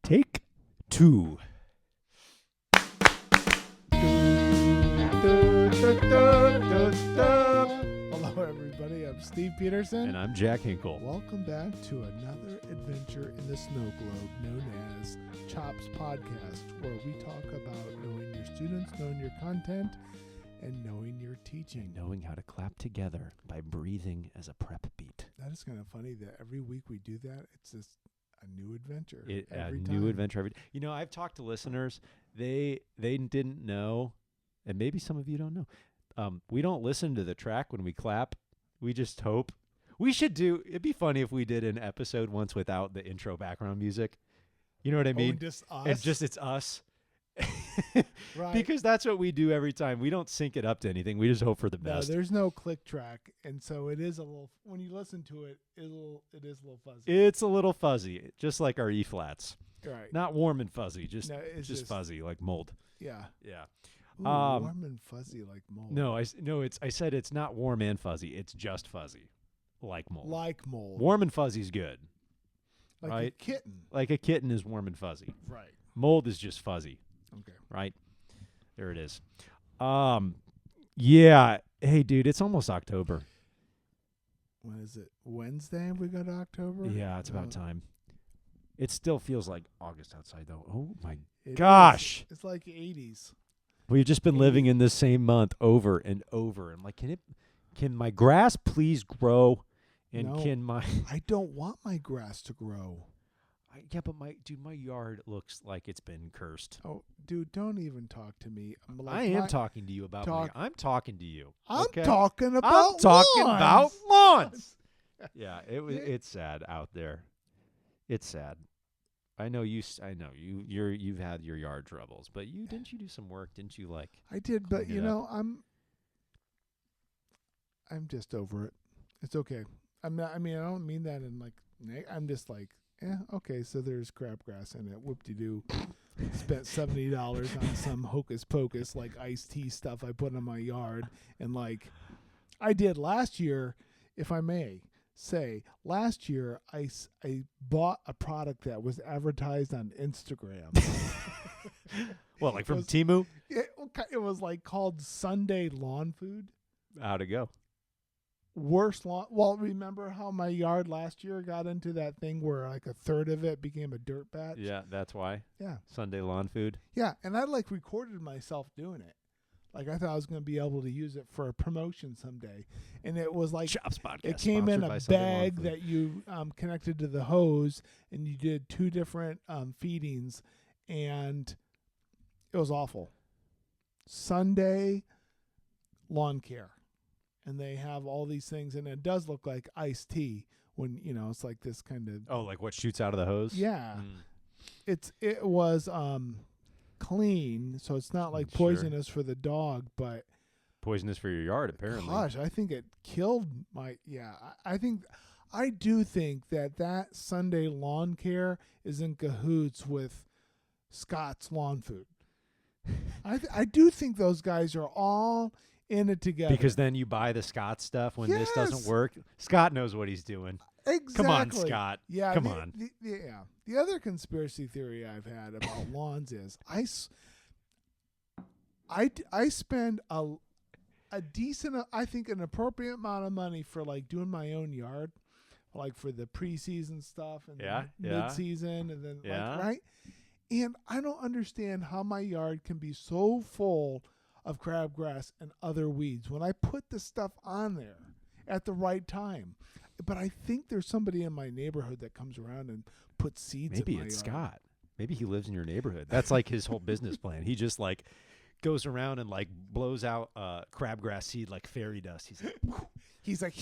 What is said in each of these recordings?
Take 2. Hello, everybody. I'm Steve Peterson. And I'm Jack Hinkle. Welcome back to another adventure in the snow globe known as CHOPS Podcast, where we talk about knowing your students, knowing your content, and knowing your teaching. Knowing how to clap together by breathing as a prep beat. That is kind of funny that every week we do that. It's just a new adventure. A new adventure every. You know, I've talked to listeners. They didn't know, and maybe some of you don't know. We don't listen to the track when we clap. We just hope. It'd be funny if we did an episode once without the intro background music. You know what I mean? Just us? It's us. Right. Because that's what we do every time. We don't sync it up to anything. We just hope for the best. No, there's no click track, and so it is a little. When you listen to it, it is a little fuzzy. It's a little fuzzy, just like our E flats. Right. Not warm and fuzzy, just it's just fuzzy like mold. Yeah. Yeah. Ooh, warm and fuzzy like mold. No, I said it's not warm and fuzzy. It's just fuzzy, like mold. Like mold. Warm and fuzzy's good. Like right? a kitten. Like a kitten is warm and fuzzy. Right. Mold is just fuzzy. Okay. Right? There it is. Yeah. Hey, dude, it's almost October. When is it? Wednesday we go to October? Yeah, it's about time. It still feels like August outside, though. Oh, my It gosh. is. It's like 80s. We've just been living in this same month over and over. I'm like, can my grass please grow? And No. I don't want my grass to grow. But my yard looks like it's been cursed. Oh, dude, don't even talk to me. I am talking to you about I'm talking to you. I'm okay? talking about I'm talking lawns. about lawns. Yeah, it's sad out there. It's sad. I know you've had your yard troubles, but didn't you do some work? Didn't you I did, but clean it up? I'm just over it. It's okay. I'm not. I mean, I don't mean that in I'm just like, okay. So there's crabgrass in it. Whoop-de-doo. Spent $70 on some hocus pocus like iced tea stuff I put in my yard, and I did last year, if I may say, last year I bought a product that was advertised on Instagram. Well, like from Temu? It was called Sunday Lawn Food. How'd it go? Worst lawn. Well, remember how my yard last year got into that thing where a third of it became a dirt patch? Yeah, that's why. Yeah. Sunday lawn food. Yeah, and I recorded myself doing it. I thought I was going to be able to use it for a promotion someday. And it was Chops Podcast. It came in a Sunday Lawn bag Food. that you connected to the hose, and you did 2 different feedings, and it was awful. Sunday Lawn Care. And they have all these things, and it does look like iced tea when, it's like this kind of... Oh, like what shoots out of the hose? Yeah. Mm. It was clean, so it's not Sure. poisonous for the dog, but... Poisonous for your yard, apparently. Gosh, I think it killed my... Yeah, I do think that Sunday Lawn Care is in cahoots with Scott's Lawn Food. I do think those guys are all... in it together. Because then you buy the Scott stuff when this doesn't work. Scott knows what he's doing. Exactly. Come on, Scott. Yeah. Come on. The other conspiracy theory I've had about lawns is I spend a decent, I think an appropriate amount of money for doing my own yard, for the preseason stuff and mid-season and then right. And I don't understand how my yard can be so full of crabgrass and other weeds when I put the stuff on there at the right time. But I think there's somebody in my neighborhood that comes around and puts seeds in my Maybe it's yard. Scott. Maybe he lives in your neighborhood. That's his whole business plan. He just goes around and blows out crabgrass seed like fairy dust. He's like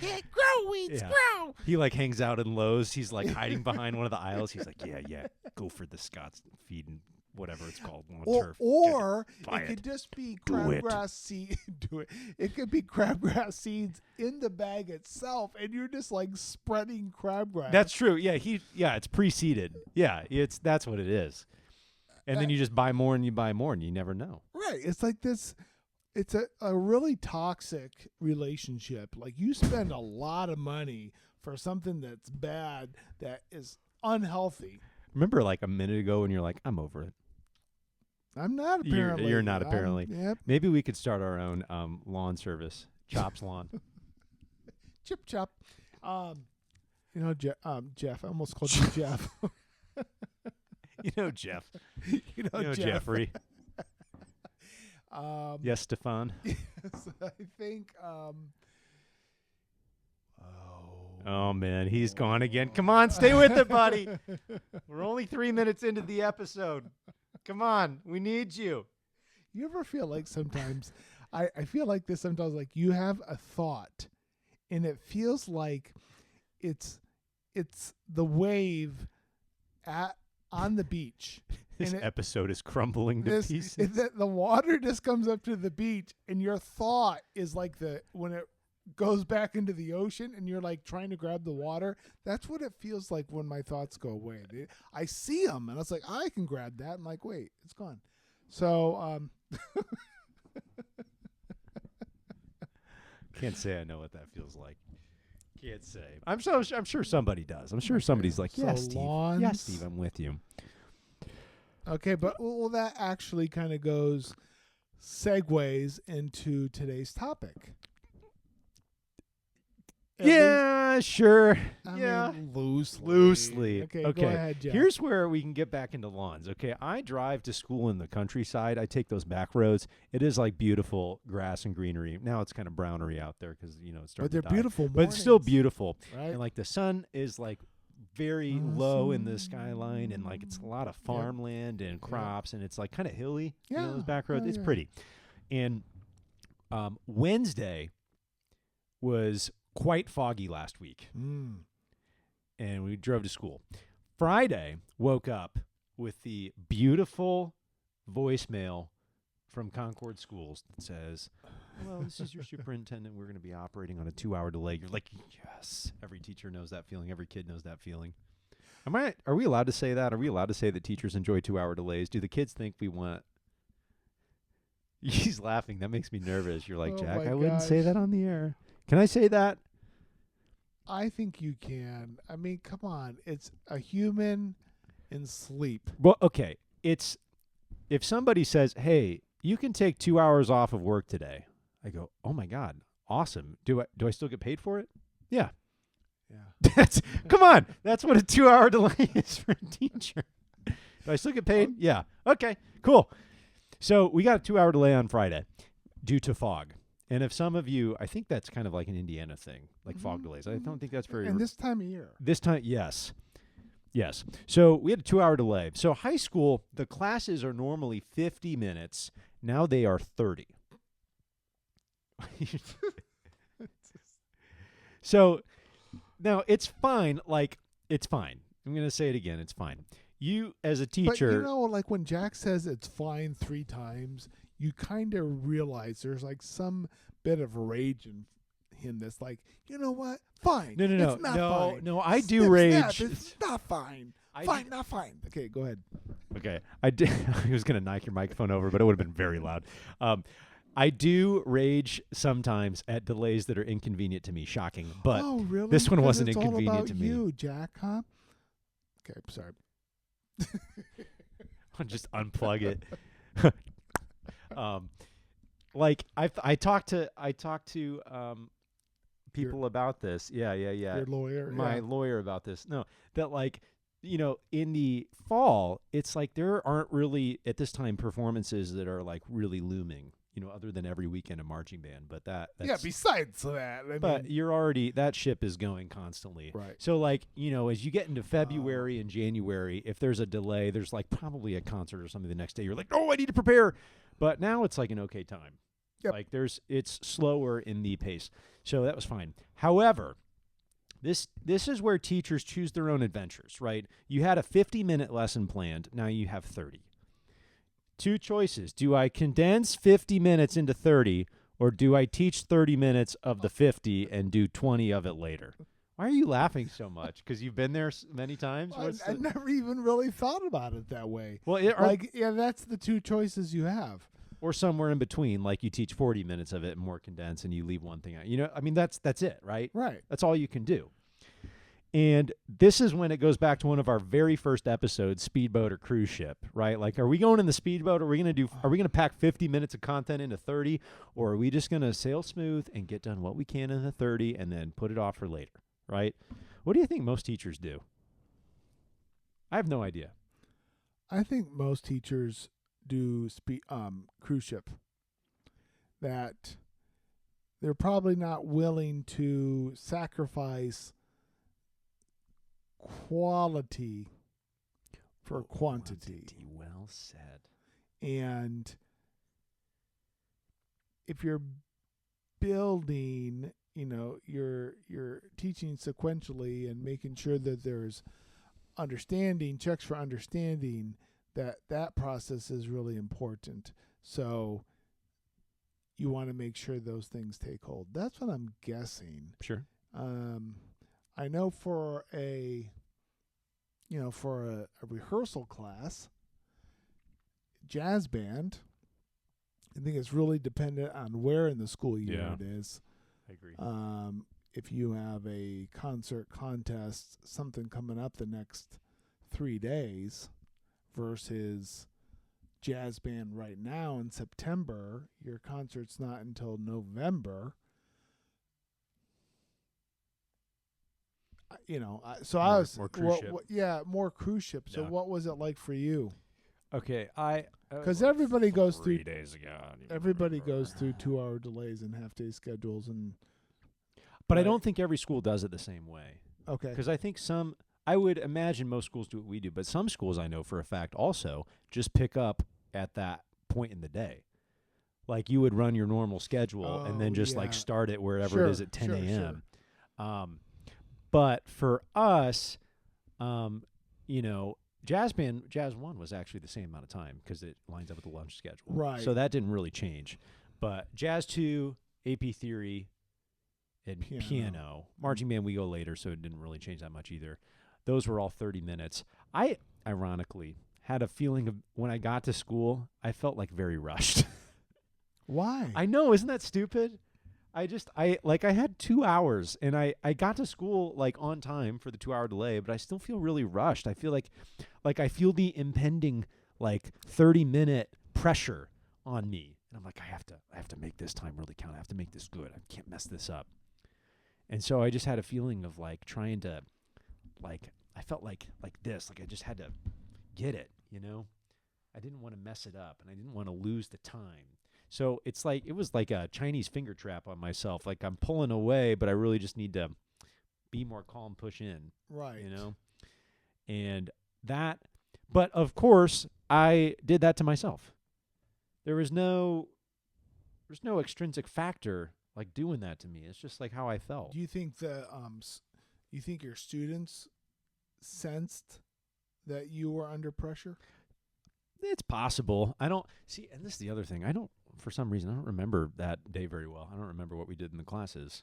Yeah. Grow weeds, grow. He hangs out in Lowe's. He's hiding behind one of the aisles. He's like, yeah, go for the Scott's feeding whatever it's called. Turf. Or Buy it could just be Do it. crabgrass seed. Do it. It could be crabgrass seeds in the bag itself, and you're just spreading crabgrass. That's true. Yeah, it's pre-seeded. Yeah, that's what it is. And then you just buy more and you buy more and you never know. Right. It's like this. it's a really toxic relationship. Like, you spend a lot of money for something that's bad, that is unhealthy. Remember like a minute ago when you're like, I'm over it. I'm not apparently. You're not apparently. Yep. Maybe we could start our own lawn service. Chops Lawn. Chip chop. You know, Jeff. I almost called you Jeff. You know Jeff. You know Jeff. Jeffrey. Yes, Stefan. Yes, I think. Oh man, he's gone again. Come on, stay with it, buddy. We're only 3 minutes into the episode. Come on, we need you. You ever feel like sometimes, I feel like this sometimes, like you have a thought, and it feels like it's the wave on the beach. This episode is crumbling to pieces. The water just comes up to the beach, and your thought is like when it goes back into the ocean, and you're like trying to grab the water. That's what it feels like when my thoughts go away. I see them, and I was like, I can grab that. I'm like, wait, it's gone. So, can't say I know what that feels like. Can't say. I'm sure somebody does. I'm sure somebody's like, yes, Steve. Lawns. Yes, Steve, I'm with you. Okay, but well, that actually kind of segues into today's topic. Yeah, sure. I yeah. mean, loosely. Loosely. Okay, go ahead, Jeff. Here's where we can get back into lawns. Okay, I drive to school in the countryside. I take those back roads. It is like beautiful grass and greenery. Now it's kind of brownery out there because, you know, it's starting to die. But they're beautiful But it's still beautiful. Right? And like the sun is like very low in the skyline, and like it's a lot of farmland and crops, and it's like kind of hilly. Yeah. You know, those back roads. It's yeah. pretty. And Wednesday was quite foggy last week, and we drove to school. Friday, woke up with the beautiful voicemail from Concord Schools that says, well, this is your superintendent. We're going to be operating on a 2-hour delay. You're like, yes. Every teacher knows that feeling. Every kid knows that feeling. Are we allowed to say that? Are we allowed to say that teachers enjoy 2-hour delays? Do the kids think we want... He's laughing. That makes me nervous. You're like, Oh Jack, my I wouldn't say gosh. that on the air. Can I say that? I think you can. I mean, come on. It's a human in sleep. Well, okay. It's if somebody says, hey, you can take 2 hours off of work today. I go, oh my God, awesome. Do I still get paid for it? Yeah. Yeah. Come on. That's what a 2-hour delay is for a teacher. Do I still get paid? Yeah. Okay, cool. So we got a 2-hour delay on Friday due to fog. And if some of you, I think that's kind of like an Indiana thing, like fog delays. I don't think that's very... And this time of year. This time, yes. Yes. So we had a 2-hour delay. So high school, the classes are normally 50 minutes. Now they are 30. So now it's fine. Like, it's fine. I'm going to say it again. It's fine. You, as a teacher... But, you know, like when Jack says it's fine 3 times... you kind of realize there's like some bit of rage in him that's like, you know what? Fine. No. It's not fine. No, I do Snip, rage. snap. It's not fine. Fine, not fine. Okay, go ahead. Okay. I was going to knock your microphone over, but it would have been very loud. I do rage sometimes at delays that are inconvenient to me. Shocking. But oh, really? this one wasn't it's inconvenient all about to me. you, Jack, huh? Okay, sorry. I'll just unplug it. Like I talked to people about this. Yeah. Your lawyer. My lawyer about this. No, that like, you know, in the fall, it's like there aren't really at this time performances that are like really looming, you know, other than every weekend a marching band. But that's, besides that, I mean, you're already, that ship is going constantly. Right. So like, you know, as you get into February and January, if there's a delay, there's like probably a concert or something the next day. You're like, oh, I need to prepare. But now it's like an okay time. Yep. Like it's slower in the pace. So that was fine. However, this is where teachers choose their own adventures, right? You had a 50-minute lesson planned. Now you have 30. 2 choices. Do I condense 50 minutes into 30, or do I teach 30 minutes of the 50 and do 20 of it later? Why are you laughing so much? Because you've been there many times? I never even really thought about it that way. Well, that's the 2 choices you have. Or somewhere in between, like you teach 40 minutes of it more condensed and you leave one thing out. You know, I mean, that's it, right? Right. That's all you can do. And this is when it goes back to one of our very first episodes, speedboat or cruise ship, right? Like, are we going in the speedboat? Are we going to pack 50 minutes of content into 30? Or are we just going to sail smooth and get done what we can in the 30 and then put it off for later, right? What do you think most teachers do? I have no idea. I think most teachers do cruise ship. That they're probably not willing to sacrifice quality for quantity. Well said. And if you're building, you're teaching sequentially and making sure that there's understanding, checks for understanding, that process is really important. So you want to make sure those things take hold. That's what I'm guessing. Sure. I know for a rehearsal class, jazz band, I think it's really dependent on where in the school year it is. I agree. If you have a concert contest, something coming up the next 3 days versus jazz band right now in September, your concert's not until November. More cruise ship. More cruise ship. So what was it like for you? Okay, because everybody goes 3 days ago. Everybody goes through 2-hour delays and half-day schedules, but I don't think every school does it the same way. Okay. Because I think I would imagine most schools do what we do, but some schools I know for a fact also just pick up at that point in the day. Like you would run your normal schedule and then just like start it wherever it is at 10 a.m. Sure. But for us, Jazz 1 was actually the same amount of time because it lines up with the lunch schedule. Right. So that didn't really change. But Jazz 2, AP Theory, and piano. Marching band, we go later, so it didn't really change that much either. Those were all 30 minutes. I, ironically, had a feeling of when I got to school, I felt like very rushed. Why? I know, isn't that stupid? I had 2 hours and I got to school like on time for the 2-hour delay, but I still feel really rushed. I feel like I feel the impending like 30-minute pressure on me. And I'm like, I have to make this time really count. I have to make this good. I can't mess this up. And so I just had a feeling of like trying to I felt like this, like I just had to get it, I didn't want to mess it up and I didn't want to lose the time. So it was like a Chinese finger trap on myself. Like I'm pulling away, but I really just need to be more calm, push in. Right. And but of course I did that to myself. There's no extrinsic factor like doing that to me. It's just like how I felt. Do you think you think your students sensed that you were under pressure? It's possible. I don't see, and this is the other thing. For some reason, I don't remember that day very well. I don't remember what we did in the classes.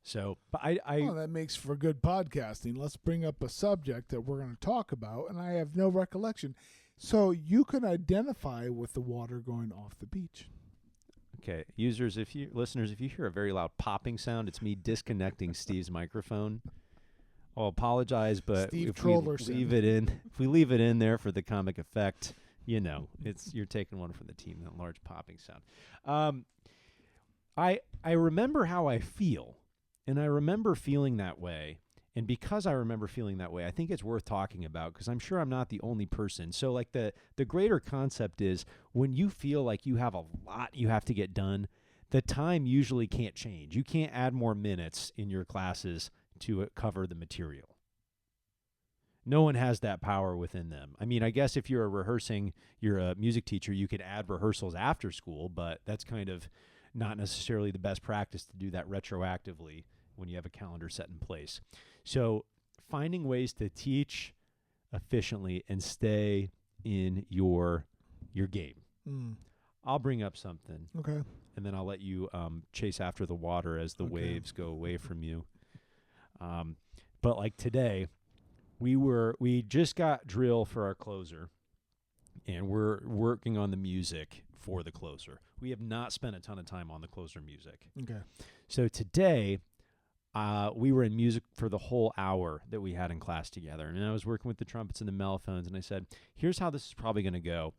So, but that makes for good podcasting. Let's bring up a subject that we're going to talk about, and I have no recollection. So you can identify with the water going off the beach. Okay, listeners, if you hear a very loud popping sound, it's me disconnecting Steve's microphone. I'll apologize, but if we leave it in there for the comic effect, you're taking one for the team, that large popping sound. I remember how I feel, and I remember feeling that way. And because I remember feeling that way, I think it's worth talking about because I'm sure I'm not the only person. So like the greater concept is when you feel like you have a lot you have to get done, the time usually can't change. You can't add more minutes in your classes to cover the material. No one has that power within them. I mean, I guess if you're a music teacher, you could add rehearsals after school, but that's kind of not necessarily the best practice to do that retroactively when you have a calendar set in place. So finding ways to teach efficiently and stay in your game. I'll bring up something. Okay. And then I'll let you chase after the water as the waves go away from you. But like today, we just got drill for our closer, and we're working on the music for the closer. We have not spent a ton of time on the closer music. Okay. So today, we were in music for the whole hour that we had in class together. And I was working with the trumpets and the mellophones, and I said, here's how this is probably going to go.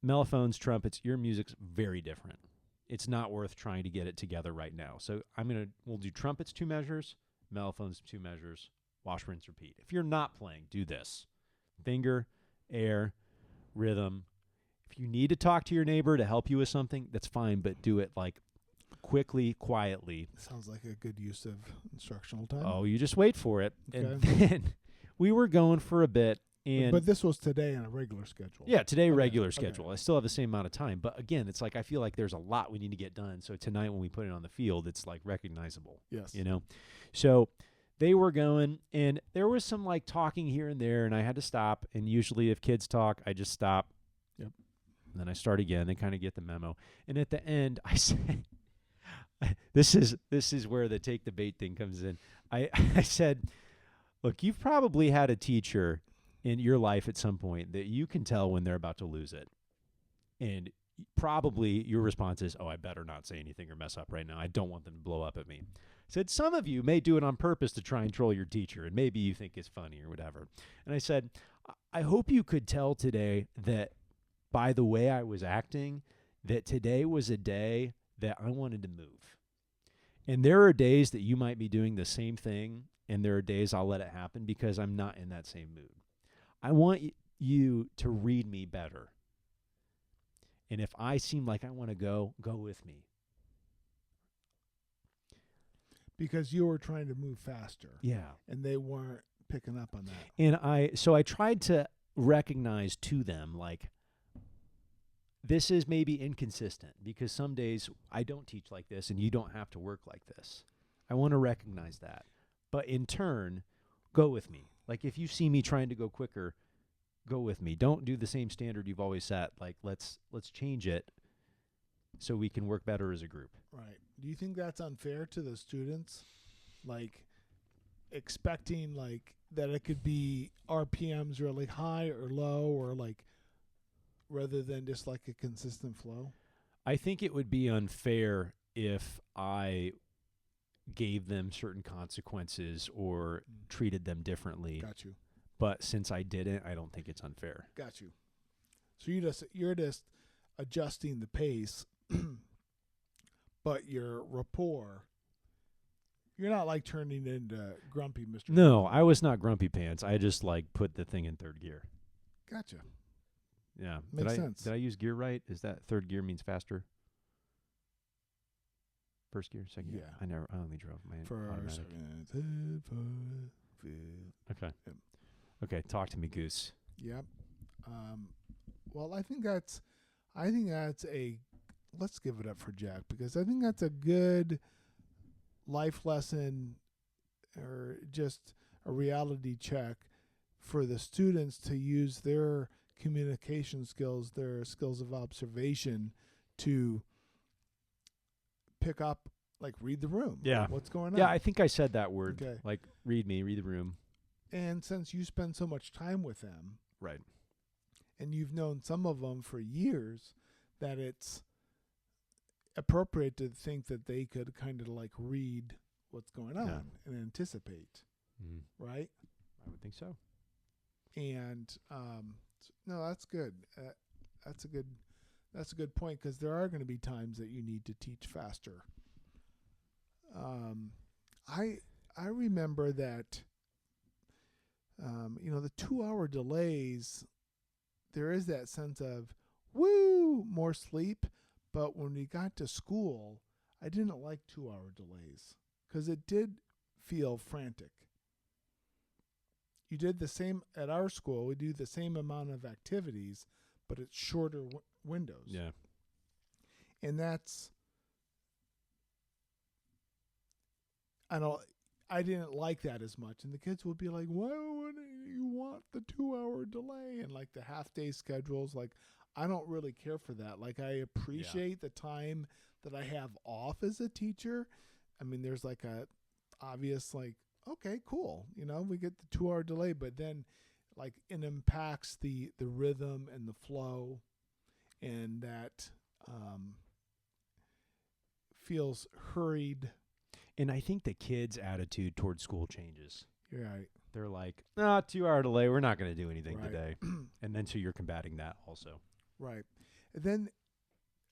Mellophones, trumpets, your music's very different. It's not worth trying to get it together right now. So we'll do trumpets 2 measures, mellophones 2 measures, wash, rinse, repeat. If you're not playing, do this. Finger, air, rhythm. If you need to talk to your neighbor to help you with something, that's fine, but do it like quickly, quietly. Sounds like a good use of instructional time. Oh, you just wait for it. Okay. And then we were going for a bit. But this was today on a regular schedule. Yeah, today regular schedule. Okay. I still have the same amount of time. But again, it's like I feel like there's a lot we need to get done. So tonight when we put it on the field, it's like recognizable. Yes. You know? So they were going, and there was some like talking here and there, and I had to stop. And usually if kids talk, I just stop. Yep. And then I start again. They kind of get the memo. And at the end, I said, this is where the take the bait thing comes in. I said, look, you've probably had a teacher in your life at some point that you can tell when they're about to lose it. And probably your response is, oh, I better not say anything or mess up right now. I don't want them to blow up at me. Said, some of you may do it on purpose to try and troll your teacher, and maybe you think it's funny or whatever. And I said, I hope you could tell today that by the way I was acting, that today was a day that I wanted to move. And there are days that you might be doing the same thing, and there are days I'll let it happen because I'm not in that same mood. I want you to read me better. And if I seem like I want to go with me. Because you were trying to move faster. Yeah. And they weren't picking up on that. And I tried to recognize to them, like, this is maybe inconsistent because some days I don't teach like this and you don't have to work like this. I want to recognize that. But in turn, go with me. Like, if you see me trying to go quicker, go with me. Don't do the same standard you've always set. Like, let's change it so we can work better as a group. Right. Do you think that's unfair to the students? Like, expecting, like, that it could be RPMs really high or low, or, like, rather than just, like, a consistent flow? I think it would be unfair if I gave them certain consequences or treated them differently. Got you. But since I didn't, I don't think it's unfair. Got you. So you're just adjusting the pace, but your rapport, you're not like turning into grumpy Mr. No, I was not grumpy pants. I just like put the thing in third gear. Gotcha. Yeah. Makes sense. Did I use gear right? Is that third gear means faster? First gear, second gear? Yeah. I only drove my First, Okay. Yep. Okay, talk to me, Goose. Yep. Well, I think that's let's give it up for Jack, because I think that's a good life lesson, or just a reality check for the students to use their communication skills, their skills of observation, to pick up, like, read the room. Yeah. Like, what's going on? Yeah, I think I said that word. Okay. Like, read me, read the room. And since you spend so much time with them, Right. and you've known some of them for years, that it's appropriate to think that they could kind of like read what's going on and anticipate, right? I would think so. And no, that's good. That's a good point, because there are going to be times that you need to teach faster. I remember that. The 2-hour delays, there is that sense of, woo, more sleep. But when we got to school, I didn't like 2-hour delays, because it did feel frantic. You did the same at our school. We do the same amount of activities, but it's shorter windows. Yeah. And that's, I didn't like that as much. And the kids would be like, why would you want the 2-hour delay? And like the half-day schedules, like, I don't really care for that. Like, I appreciate the time that I have off as a teacher. I mean, there's like a obvious, like, okay, cool. We get the 2-hour delay, but then like it impacts the rhythm and the flow. and that feels hurried. And I think the kids' attitude towards school changes. You're right. They're like, 2-hour delay, we're not going to do anything today. And then so you're combating that also. Right. And then,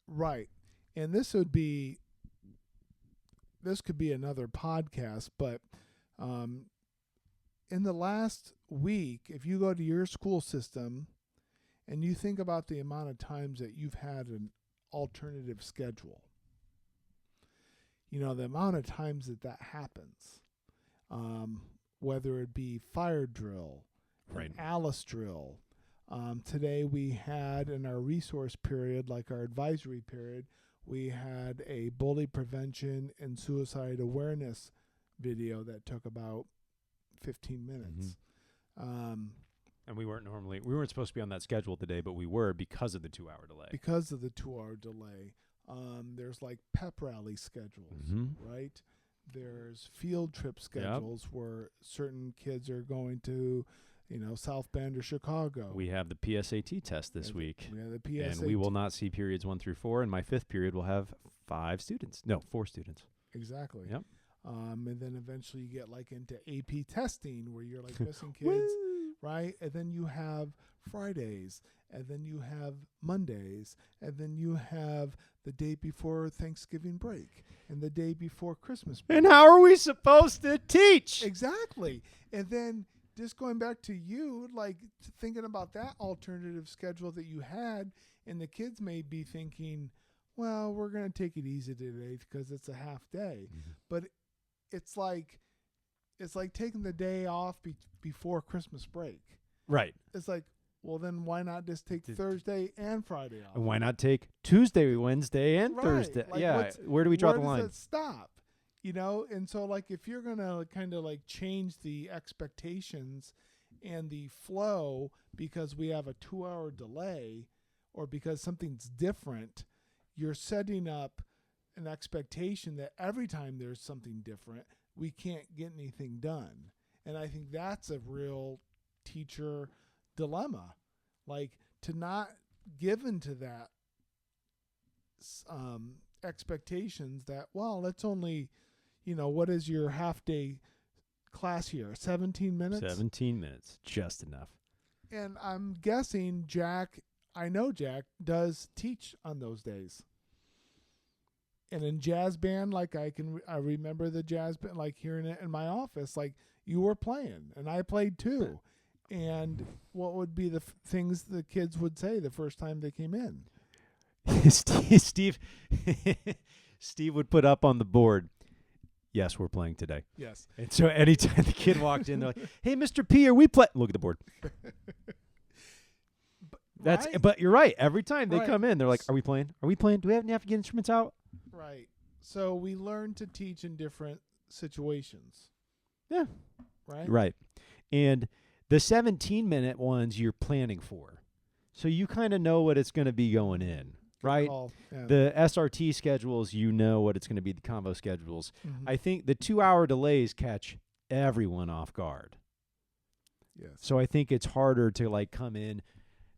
right. And this could be another podcast, but in the last week, if you go to your school system and you think about the amount of times that you've had an alternative schedule, the amount of times that happens, whether it be fire drill, right, Alice drill. Today we had in our resource period, like our advisory period, we had a bully prevention and suicide awareness video that took about 15 minutes. And we weren't supposed to be on that schedule today, but we were because of the 2-hour delay. Because of the 2-hour delay. There's like pep rally schedules, right? There's field trip schedules where certain kids are going to, South Bend or Chicago. We have the PSAT test this week. We have the PSAT. And we will not see periods 1 through 4. And my 5th period will have 4 students. Exactly. Yep. And then eventually you get like into AP testing where you're like missing kids, right? And then you have Fridays, and then you have Mondays, and then you have the day before Thanksgiving break and the day before Christmas break. And how are we supposed to teach? Exactly. And then just going back to you, like thinking about that alternative schedule that you had, and the kids may be thinking, well, we're going to take it easy today because it's a half day. But it's like taking the day off before Christmas break. Right. It's like, well, then why not just take Thursday and Friday off? And why not take Tuesday, Wednesday, and Thursday? Like where do we draw the line? Where does it stop? And so like if you're going to kind of like change the expectations and the flow because we have a 2-hour delay or because something's different, you're setting up an expectation that every time there's something different, we can't get anything done. And I think that's a real teacher dilemma, like to not give into that expectations that, well, that's only, what is your half day class here? 17 minutes? 17 minutes, just enough. And I'm guessing Jack does teach on those days. And in jazz band, like I remember the jazz band, like hearing it in my office, like you were playing and I played too. And what would be the things the kids would say the first time they came in? Steve would put up on the board, yes, we're playing today. Yes. And so anytime the kid walked in, they're like, hey, Mr. P, are we playing? Look at the board. But you're right. Every time they come in, they're like, are we playing? Are we playing? Do we have to get instruments out? Right. So we learn to teach in different situations. Yeah. Right? Right. And the 17-minute ones you're planning for. So you kind of know what it's going to be going in, right? Yeah. The SRT schedules, what it's going to be, the combo schedules. I think the 2-hour delays catch everyone off guard. Yes. So I think it's harder to like come in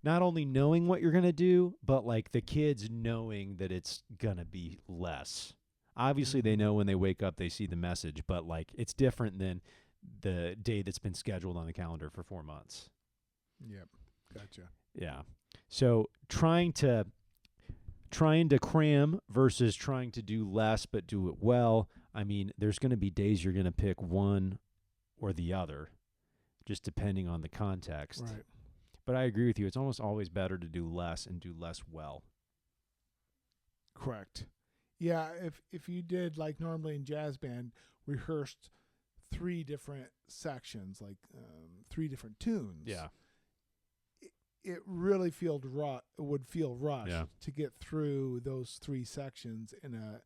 not only knowing what you're going to do, but like the kids knowing that it's going to be less. Obviously, they know when they wake up, they see the message, but like it's different than the day that's been scheduled on the calendar for 4 months. Yep. Gotcha. Yeah. So trying to cram versus trying to do less but do it well. I mean, there's going to be days you're going to pick one or the other, just depending on the context. Right. But I agree with you. It's almost always better to do less and do less well. Correct. Yeah, if you did like normally in jazz band, rehearsed 3 different sections, like 3 different tunes. Yeah. It really would feel rushed to get through those 3 sections in a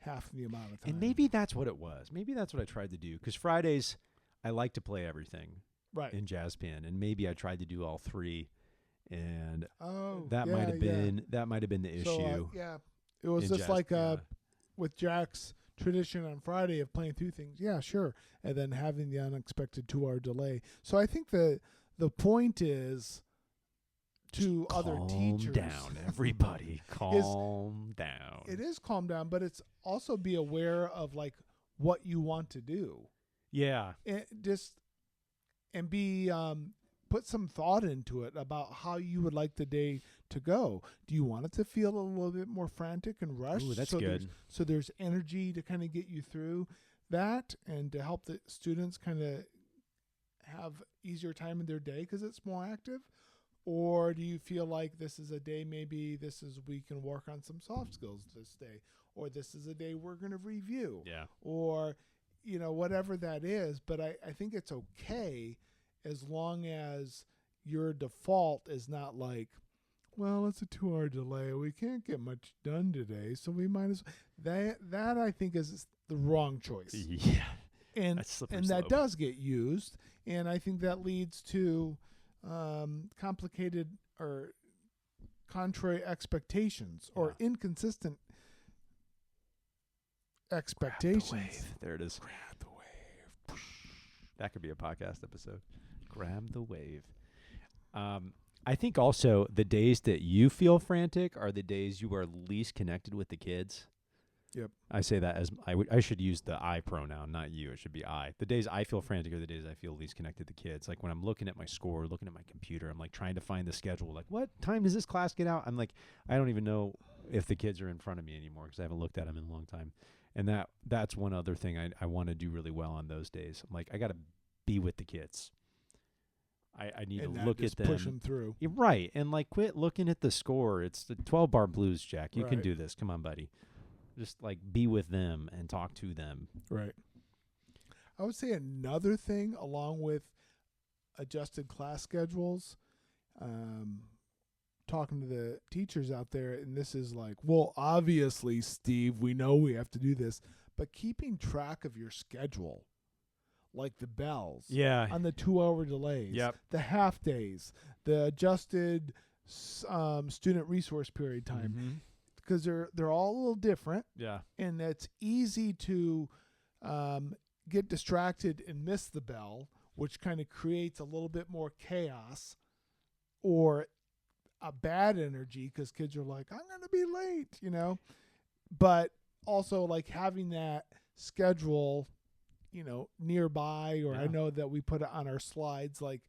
half the amount of time. And maybe that's what it was. Maybe that's what I tried to do. Because Fridays, I like to play everything. Right. In jazz band, and maybe I tried to do all 3, and that might have been the issue. So, it was just like with Jack's tradition on Friday of playing through things. Yeah, sure, and then having the unexpected 2-hour delay. So I think the point is to other teachers. Calm down, everybody. Calm down. It is calm down, but it's also be aware of like what you want to do. Yeah. And be put some thought into it about how you would like the day to go. Do you want it to feel a little bit more frantic and rushed? Ooh, that's good. So there's energy to kind of get you through that and to help the students kind of have easier time in their day because it's more active? Or do you feel like this is a day, maybe we can work on some soft skills this day, or this is a day we're going to review, or, whatever that is. But I think it's okay as long as your default is not like, well, it's a 2-hour delay. We can't get much done today, so we might as well. That I think is the wrong choice. Yeah. And that does get used, and I think that leads to complicated or contrary expectations or inconsistent expectations. Grab the wave. There it is. Grab the wave. That could be a podcast episode. Grab the wave. I think also the days that you feel frantic are the days you are least connected with the kids. Yep. I say that as I should use the I pronoun, not you. It should be I. The days I feel frantic are the days I feel least connected to kids. Like when I'm looking at my score, looking at my computer, I'm like trying to find the schedule. Like, what time does this class get out? I'm like, I don't even know if the kids are in front of me anymore because I haven't looked at them in a long time. And that's one other thing I want to do really well on those days. I'm like, I got to be with the kids. I need to look at them. Push them through. You're right. And like quit looking at the score. It's the 12-bar blues, Jack. You can do this. Come on, buddy. Just like be with them and talk to them. Right. I would say another thing along with adjusted class schedules, talking to the teachers out there, and this is like, well, obviously, Steve, we know we have to do this, but keeping track of your schedule, like the bells on the 2-hour delays, the half days, the adjusted student resource period time. Mm-hmm. Because they're all a little different, and it's easy to get distracted and miss the bell, which kind of creates a little bit more chaos or a bad energy because kids are like, I'm going to be late, But also like having that schedule, nearby, or I know that we put it on our slides, like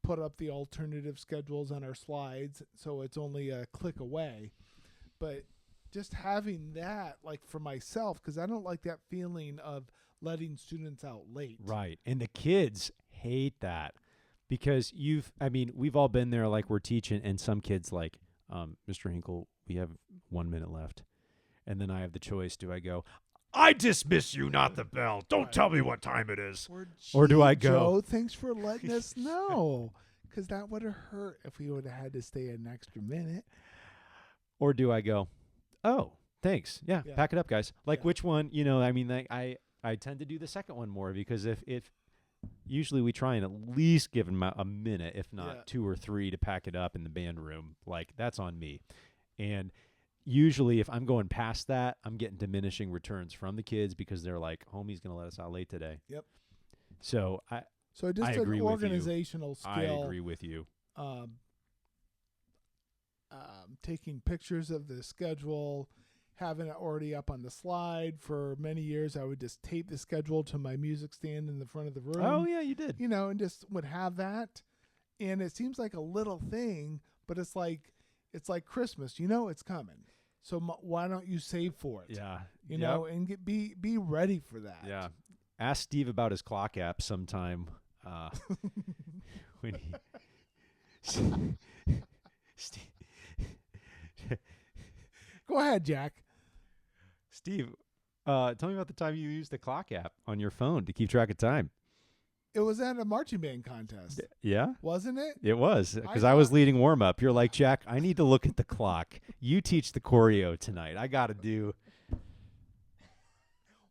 put up the alternative schedules on our slides so it's only a click away. But just having that, like for myself, because I don't like that feeling of letting students out late. Right. And the kids hate that because we've all been there, like we're teaching, and some kids like, Mr. Hinkle, we have 1 minute left. And then I have the choice. Do I go, I dismiss you, not the bell. Don't tell me what time it is. Or do I go, Joe, thanks for letting us know. Because that would have hurt if we would have had to stay an extra minute. Or do I go, oh, thanks. Yeah, pack it up, guys. Like which one, I tend to do the second one more because if usually we try and at least give them a minute, if not 2 or 3 to pack it up in the band room. Like that's on me. And usually if I'm going past that, I'm getting diminishing returns from the kids because they're like, homie's going to let us out late today. Yep. So just an organizational skill. I agree with you. Taking pictures of the schedule, having it already up on the slide. For many years, I would just tape the schedule to my music stand in the front of the room. Oh, yeah, you did. And just would have that. And it seems like a little thing, but it's like Christmas. It's coming. So why don't you save for it? Yeah. And be ready for that. Yeah. Ask Steve about his clock app sometime when he... Steve. Go ahead, Jack. Steve, tell me about the time you used the clock app on your phone to keep track of time. It was at a marching band contest. Yeah? Wasn't it? It was, because I was leading warm-up. You're like, Jack, I need to look at the clock. You teach the choreo tonight. I got to do...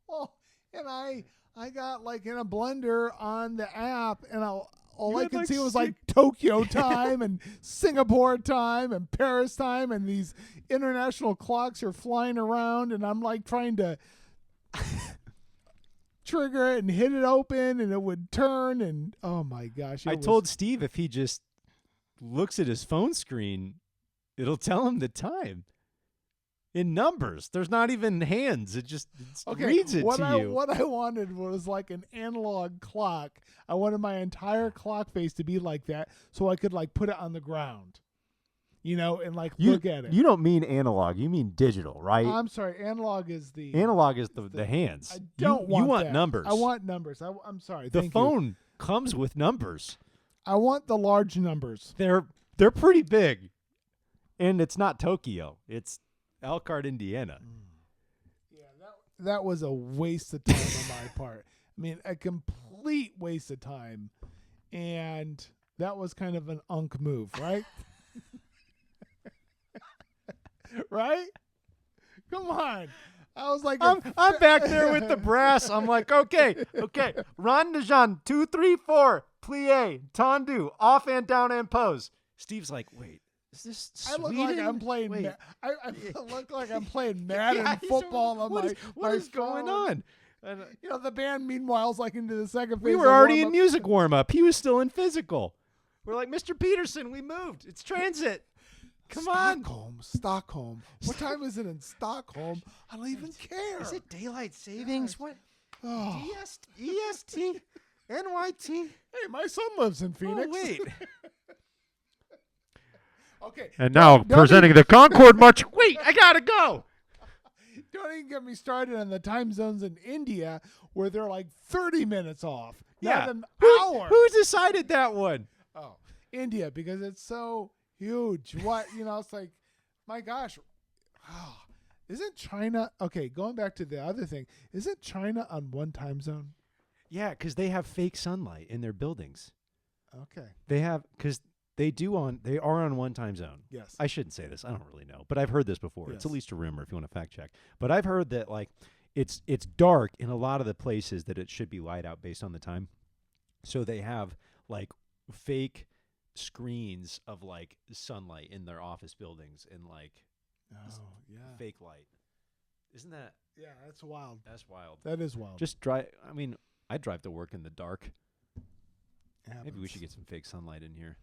Well, and I got like in a blender on the app, and all I could see was like Tokyo time and Singapore time and Paris time, and these international clocks are flying around, and I'm like trying to trigger it and hit it open, and it would turn, and oh my gosh. I told Steve if he just looks at his phone screen, it'll tell him the time. In numbers. There's not even hands. It just reads it to you. What I wanted was like an analog clock. I wanted my entire clock face to be like that so I could like put it on the ground. And like look at it. You don't mean analog. You mean digital, right? I'm sorry. Analog is the hands. I don't want you want that. numbers. I want numbers. I'm sorry. The Thank phone you. comes with numbers. I want the large numbers. They're pretty big. And it's not Tokyo. It's Elkhart, Indiana. Yeah, that was a waste of time on my part. I mean, a complete waste of time. And that was kind of an unk move, right? Right? Come on. I was like, I'm back there with the brass. I'm like, okay. Ron Dejean, 2, 3, 4, plie, tendu, off and down and pose. Steve's like, wait. Is this Sweden? I look like I'm playing. I look like I'm playing Madden football on what is going on? The band meanwhile is like into the second phase. We were already in music warm up. He was still in physical. We're like, Mr. Peterson, we moved. It's transit. Come on. Stockholm. What time is it in Stockholm? I don't even care. Is it daylight savings? What? Oh. EST? NYT? Hey, my son lives in Phoenix. Oh, wait. Okay. And now presenting the Concord March. Wait, I gotta go. Don't even get me started on the time zones in India where they're like 30 minutes off. Yeah. Not an hour. Who decided that one? Oh, India, because it's so huge. What, it's like, my gosh. Oh, isn't China, okay, going back to the other thing, isn't China on one time zone? Yeah, because they have fake sunlight in their buildings. Okay. They have, because they are on one time zone. Yes. I shouldn't say this. I don't really know, but I've heard this before. Yes. It's at least a rumor if you want to fact check. But I've heard that like it's dark in a lot of the places that it should be light out based on the time. So they have like fake screens of like sunlight in their office buildings and like fake light. Isn't that? Yeah, that's wild. That's wild. That is wild. Just drive. I mean, I drive to work in the dark. Happens. Maybe we should get some fake sunlight in here.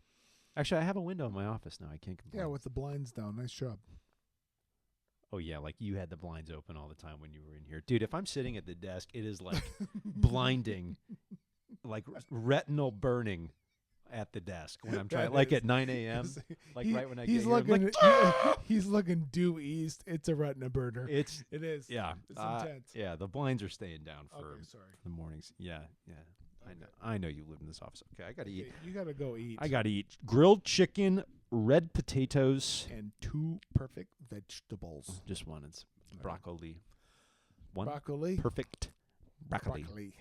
Actually, I have a window in my office now. I can't complain. Yeah, with the blinds down. Nice job. Oh, yeah, like you had the blinds open all the time when you were in here. Dude, if I'm sitting at the desk, it is like blinding, like retinal burning at the desk when I'm trying, like at 9 a.m., like right when I get here. I'm like, he's looking due east. It's a retina burner. It is. Yeah. It's intense. Yeah, the blinds are staying down for sorry. the mornings. Yeah. Okay. I know you live in this office. Okay, I got to eat. You got to go eat. I got to eat grilled chicken, red potatoes. And 2 perfect vegetables. Just one. It's broccoli. One broccoli. Perfect broccoli. Broccoli.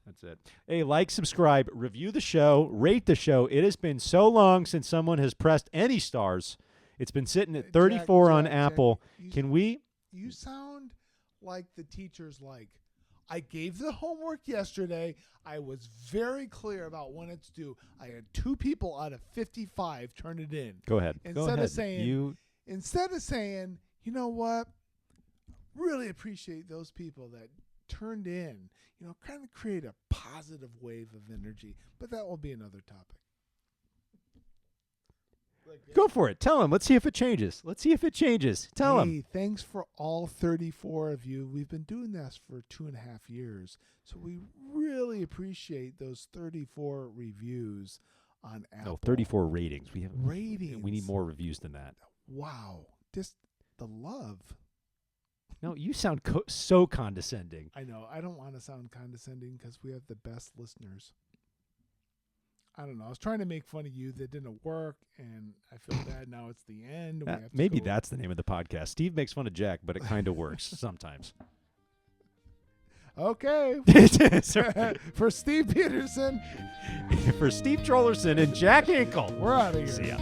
That's it. Hey, like, subscribe, review the show, rate the show. It has been so long since someone has pressed any stars. It's been sitting at 34 on Apple. Can we? You sound like the teacher's like, I gave the homework yesterday. I was very clear about when it's due. I had 2 people out of 55 turn it in. Go ahead. Instead of saying, you know what? Really appreciate those people that turned in. Kind of create a positive wave of energy. But that will be another topic. Go for it. Tell them. Let's see if it changes. Tell them. Hey, thanks for all 34 of you. We've been doing this for 2.5 years. So we really appreciate those 34 reviews on Apple. No, 34 ratings. We have ratings. We need more reviews than that. Wow. Just the love. No, you sound so condescending. I know. I don't want to sound condescending because we have the best listeners. I don't know. I was trying to make fun of you. That didn't work, and I feel bad now. It's the end. Maybe that's the name of the podcast. Steve makes fun of Jack, but it kind of works sometimes. Okay. For Steve Peterson. For Steve Trollerson and Jack Hinkle. We're out of here. See ya.